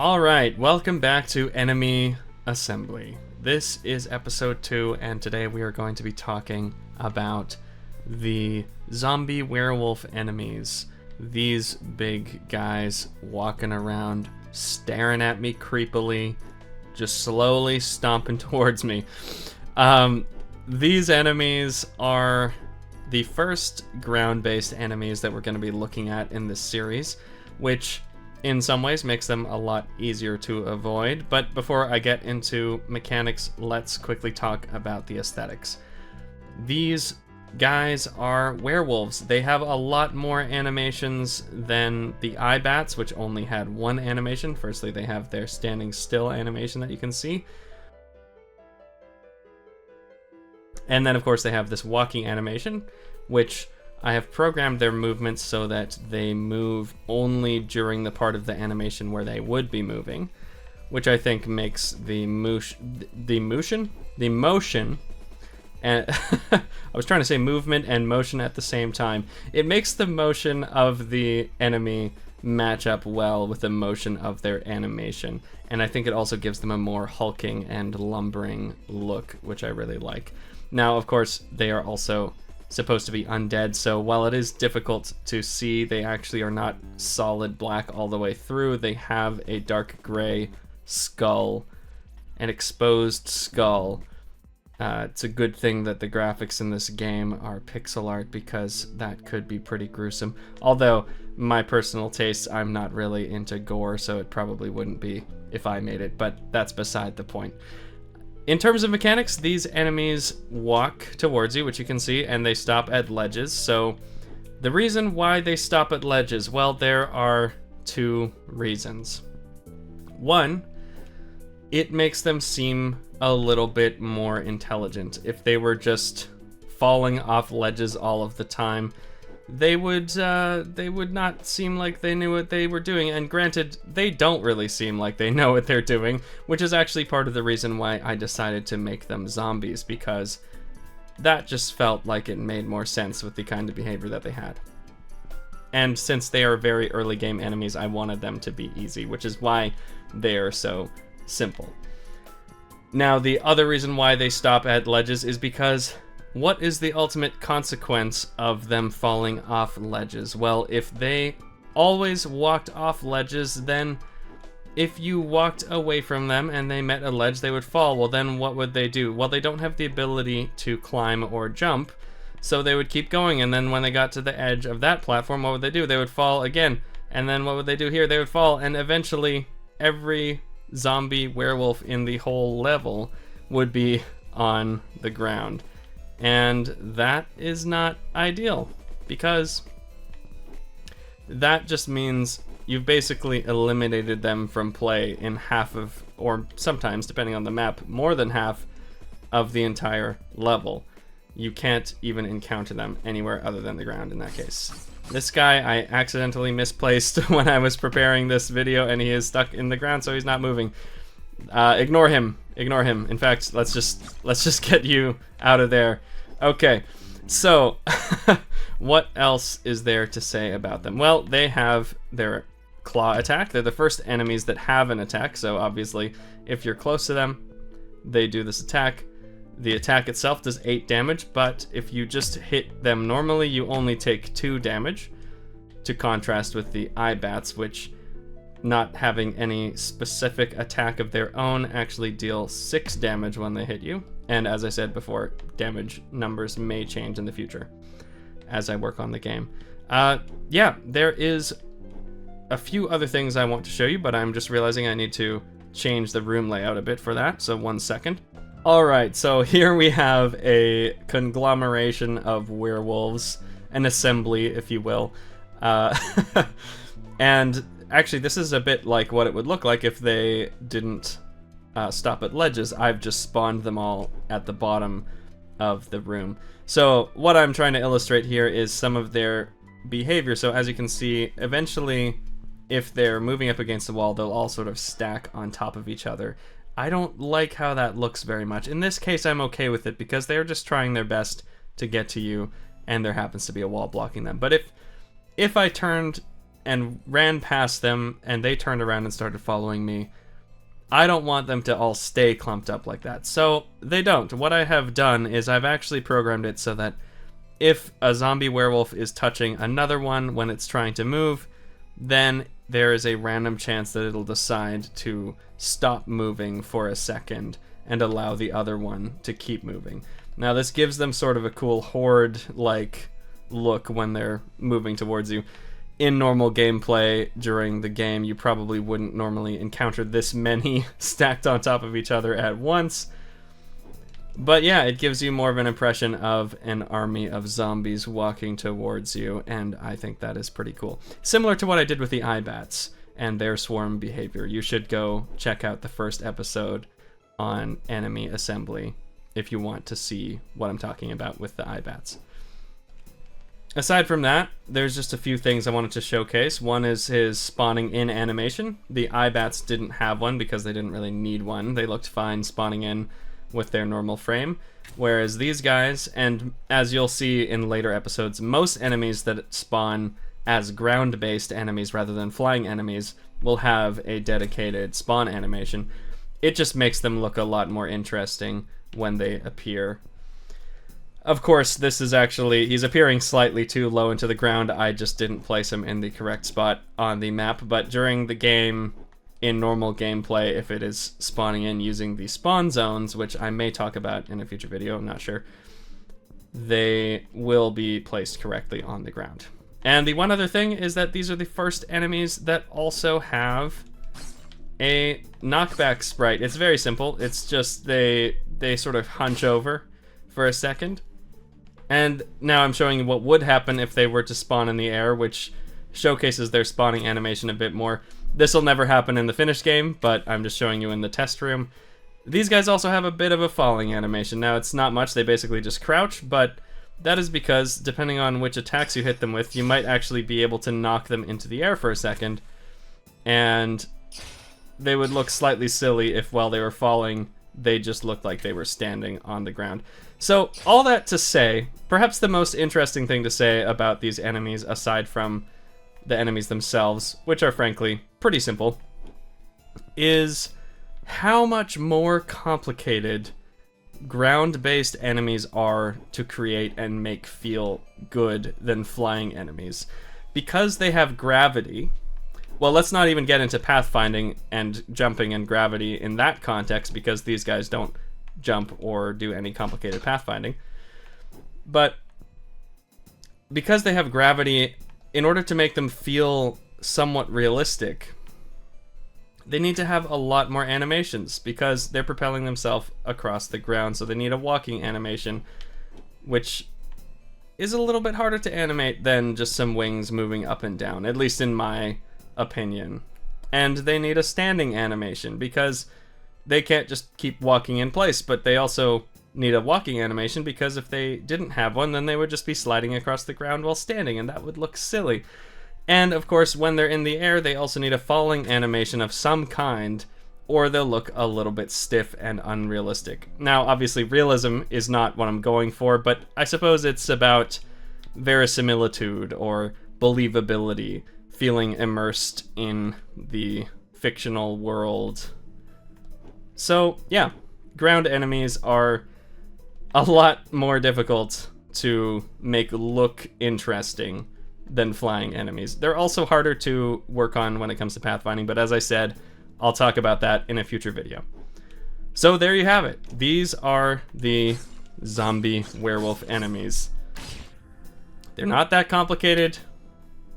Alright, welcome back to Enemy Assembly. This is episode 2, and today we are going to be talking about the zombie werewolf enemies. These big guys walking around, staring at me creepily, just slowly stomping towards me. These enemies are the first ground-based enemies that we're going to be looking at in this series, which in some ways makes them a lot easier to avoid. But before I get into mechanics, let's quickly talk about the aesthetics. These guys are werewolves. They have a lot more animations than the eye bats, which only had one animation. Firstly, they have their standing still animation that you can see. And then, of course, they have this walking animation, which I have programmed their movements so that they move only during the part of the animation where they would be moving, which I think makes the motion, and I was trying to say movement and motion at the same time. It makes the motion of the enemy match up well with the motion of their animation, and I think it also gives them a more hulking and lumbering look, which I really like. Now, of course, they are also supposed to be undead, so while it is difficult to see, they actually are not solid black all the way through. They have a dark gray skull, an exposed skull. It's a good thing that the graphics in this game are pixel art, because that could be pretty gruesome. Although, my personal tastes, I'm not really into gore, so it probably wouldn't be if I made it, but that's beside the point. In terms of mechanics, these enemies walk towards you, which you can see, and they stop at ledges. So the reason why they stop at ledges, well, there are two reasons. One, it makes them seem a little bit more intelligent. If they were just falling off ledges all of the time, they would not seem like they knew what they were doing. And granted, they don't really seem like they know what they're doing, which is actually part of the reason why I decided to make them zombies, because that just felt like it made more sense with the kind of behavior that they had. And since they are very early game enemies, I wanted them to be easy, which is why they are so simple. Now, the other reason why they stop at ledges is because what is the ultimate consequence of them falling off ledges? Well, if they always walked off ledges, then if you walked away from them and they met a ledge, they would fall. Well, then what would they do? Well, they don't have the ability to climb or jump, so they would keep going, and then when they got to the edge of that platform, what would they do? They would fall again, and then what would they do here? They would fall, and eventually every zombie werewolf in the whole level would be on the ground. And that is not ideal, because that just means you've basically eliminated them from play in half of, or sometimes, depending on the map, more than half of the entire level. You can't even encounter them anywhere other than the ground in that case. This guy I accidentally misplaced when I was preparing this video, and he is stuck in the ground, so he's not moving. Ignore him. Ignore him. In fact, let's just get you out of there. Okay, so what else is there to say about them? Well, they have their claw attack. They're the first enemies that have an attack, so obviously if you're close to them, they do this attack. The attack itself does 8 damage, but if you just hit them normally, you only take 2 damage, to contrast with the eye bats, which, not having any specific attack of their own, actually deal 6 damage when they hit you. And as I said before, damage numbers may change in the future as I work on the game. Yeah, there is a few other things I want to show you, but I'm just realizing I need to change the room layout a bit for that, so 1 second. Alright, so here we have a conglomeration of werewolves, an assembly, if you will. And actually, this is a bit like what it would look like if they didn't stop at ledges. I've just spawned them all at the bottom of the room. So what I'm trying to illustrate here is some of their behavior. So as you can see, eventually, if they're moving up against the wall, they'll all sort of stack on top of each other. I don't like how that looks very much. In this case, I'm okay with it because they're just trying their best to get to you, and there happens to be a wall blocking them. But if I turned and ran past them, and they turned around and started following me, I don't want them to all stay clumped up like that. So they don't. What I have done is I've actually programmed it so that if a zombie werewolf is touching another one when it's trying to move, then there is a random chance that it'll decide to stop moving for a second and allow the other one to keep moving. Now this gives them sort of a cool horde-like look when they're moving towards you. In normal gameplay during the game, you probably wouldn't normally encounter this many stacked on top of each other at once. But yeah, it gives you more of an impression of an army of zombies walking towards you, and I think that is pretty cool. Similar to what I did with the Eyebats and their swarm behavior. You should go check out the first episode on enemy assembly if you want to see what I'm talking about with the Eyebats. Aside from that, there's just a few things I wanted to showcase. One is his spawning in animation. The Eyebats didn't have one because they didn't really need one. They looked fine spawning in with their normal frame. Whereas these guys, and as you'll see in later episodes, most enemies that spawn as ground-based enemies rather than flying enemies will have a dedicated spawn animation. It just makes them look a lot more interesting when they appear. Of course, this is actually, he's appearing slightly too low into the ground. I just didn't place him in the correct spot on the map, but during the game, in normal gameplay, if it is spawning in using the spawn zones, which I may talk about in a future video, I'm not sure, they will be placed correctly on the ground. And the one other thing is that these are the first enemies that also have a knockback sprite. It's very simple. It's just they sort of hunch over for a second. And now I'm showing you what would happen if they were to spawn in the air, which showcases their spawning animation a bit more. This will never happen in the finished game, but I'm just showing you in the test room. These guys also have a bit of a falling animation. Now, it's not much. They basically just crouch, but that is because, depending on which attacks you hit them with, you might actually be able to knock them into the air for a second, and they would look slightly silly if while they were falling, they just looked like they were standing on the ground. So, all that to say, perhaps the most interesting thing to say about these enemies, aside from the enemies themselves, which are frankly pretty simple, is how much more complicated ground-based enemies are to create and make feel good than flying enemies. Because they have gravity, well, let's not even get into pathfinding and jumping and gravity in that context, because these guys don't jump or do any complicated pathfinding. But because they have gravity, in order to make them feel somewhat realistic, they need to have a lot more animations because they're propelling themselves across the ground, so they need a walking animation, which is a little bit harder to animate than just some wings moving up and down, at least in my opinion. And they need a standing animation because they can't just keep walking in place, but they also need a walking animation because if they didn't have one, then they would just be sliding across the ground while standing, and that would look silly. And of course, when they're in the air, they also need a falling animation of some kind, or they'll look a little bit stiff and unrealistic. Now, obviously, realism is not what I'm going for, but I suppose it's about verisimilitude or believability, feeling immersed in the fictional world. So, yeah, ground enemies are a lot more difficult to make look interesting than flying enemies. They're also harder to work on when it comes to pathfinding, but as I said, I'll talk about that in a future video. So there you have it. These are the zombie werewolf enemies. They're not that complicated,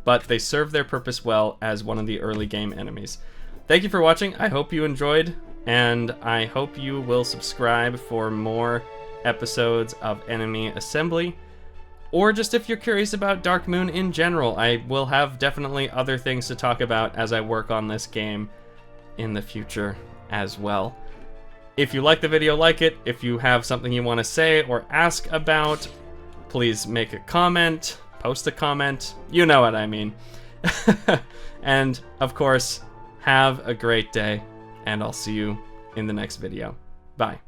but they serve their purpose well as one of the early game enemies. Thank you for watching. I hope you enjoyed, and I hope you will subscribe for more episodes of Enemy Assembly. Or just if you're curious about Dark Moon in general, I will have definitely other things to talk about as I work on this game in the future as well. If you like the video, like it. If you have something you want to say or ask about, please make a comment, post a comment. You know what I mean. And of course, have a great day, and I'll see you in the next video. Bye.